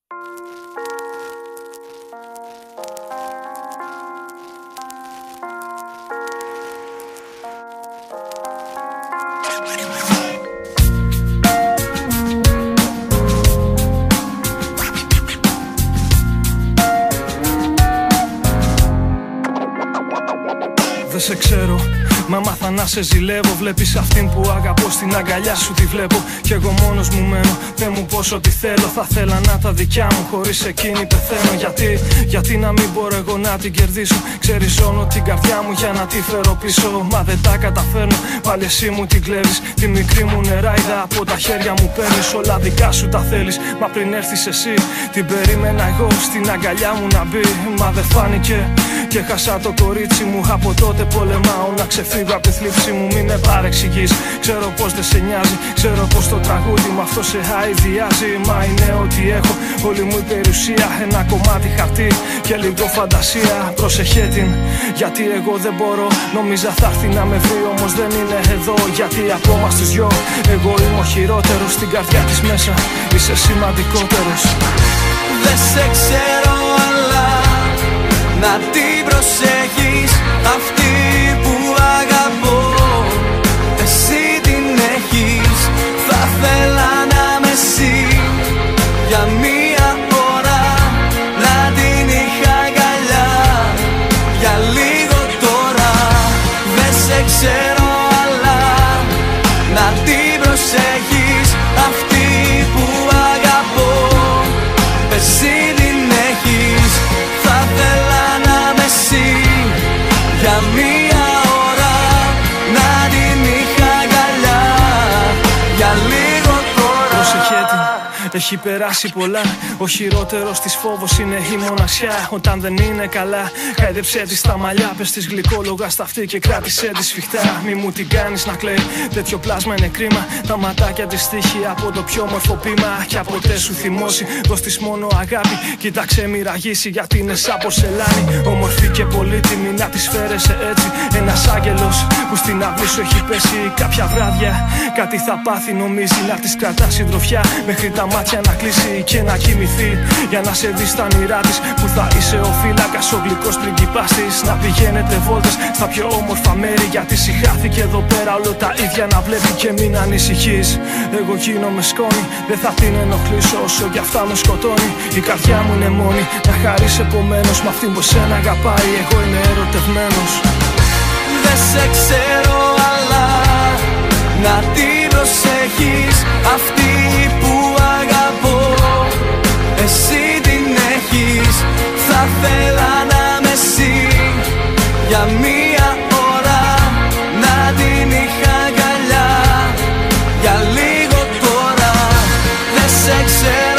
Δεν σε ξέρω, μα μάθα να σε ζηλεύω. Βλέπεις αυτήν που αγαπώ, στην αγκαλιά σου τη βλέπω. Κι εγώ μόνος μου μένω, δεν μου πω ό,τι θέλω. Θα θέλα να τα δικιά μου, χωρίς εκείνη πεθαίνω. Γιατί να μην μπορώ εγώ να την κερδίσω. Ξέρεις όλο την καρδιά μου για να τη φέρω πίσω. Μα δεν τα καταφέρνω, πάλι εσύ μου την κλέβεις. Τη μικρή μου νεράιδα από τα χέρια μου παίρνεις. Όλα δικά σου τα θέλεις, μα πριν έρθεις εσύ την περίμενα εγώ στην αγκαλιά μου να μπει. Μα δεν φάνηκε και χάσα το κορίτσι μου. Από τότε πολεμάω να ξεφύγω από τη θλίψη μου. Μην με παρεξηγείς, ξέρω πως δεν σε νοιάζει. Ξέρω πως το τραγούδι με αυτό σε αηδιάζει. Μα είναι ό,τι έχω, όλη μου η περιουσία. Ένα κομμάτι χαρτί και λίγο φαντασία. Πρόσεχε την, γιατί εγώ δεν μπορώ. Νόμιζα θα έρθει να με βρει, όμως δεν είναι εδώ. Γιατί από μας τους δυο εγώ είμαι ο χειρότερος. Στην καρδιά της μέσα είσαι σημαντικότερος. Δεν σε ξέρω αλλά να την προσέχεις, αυτή που αγαπώ εσύ την έχεις. Θα θέλα να με εσύ για μία ώρα, να την είχα αγκαλιά για λίγο τώρα. Δεν σε ξέρω αλλά να την προσέχεις, αυτή που αγαπώ εσύ την έχεις. Θα θέλα να με εσύ για μία ώρα, να την είχα αγκαλιά για λίγο τώρα. Πρόσεχε την, έχει περάσει πολλά. Ο χειρότερος της φόβος είναι η μοναξιά. Όταν δεν είναι καλά, χάιδεψέ τη στα μαλλιά. Πες της γλυκόλογα στα αυτή και κράτησέ τη σφιχτά. Μη μου την κάνεις να κλαίει, τέτοιο πλάσμα είναι κρίμα. Τα ματάκια της τύχει από το πιο όμορφο πείμα. Κι από ποτέ σου θυμώσει, δώσ' της μόνο αγάπη. Κοίταξε μη ραγίσει, γιατί είναι σαν πορσελάνη. Όμορφη και πολύτιμη, να της φέρεσαι έτσι. Ένας άγγελος που στην αυλή σου έχει πέσει. Κάποια βράδια κάτι θα πάθει, νομίζει να της κρατά συντροφιά. Μέχρι τα μάτια να κλείσει και να κοιμηθεί, για να σε δει στα όνειρά της. Που θα είσαι ο φύλακας, ο γλυκός πριγκιπάς της. Να πηγαίνετε βόλτες στα πιο όμορφα μέρη. Γιατί συχάθηκε εδώ πέρα όλο τα ίδια να βλέπει. Και μην ανησυχείς, εγώ γίνομαι σκόνη. Δεν θα την ενοχλήσω όσο κι αυτά με σκοτώνει. Η καρδιά μου είναι μόνη, να χαρείς επομένως. Μ' αυτήν που σένα αγαπάει, εγώ είμαι ερωτευμένος. Δεν σε ξέρω αλλά να την προσέχεις, αυτή που αγαπώ εσύ την έχεις. Θα θέλα να με εσύ για μία ώρα, να την είχα αγκαλιά για λίγο τώρα. Δεν σε ξέρω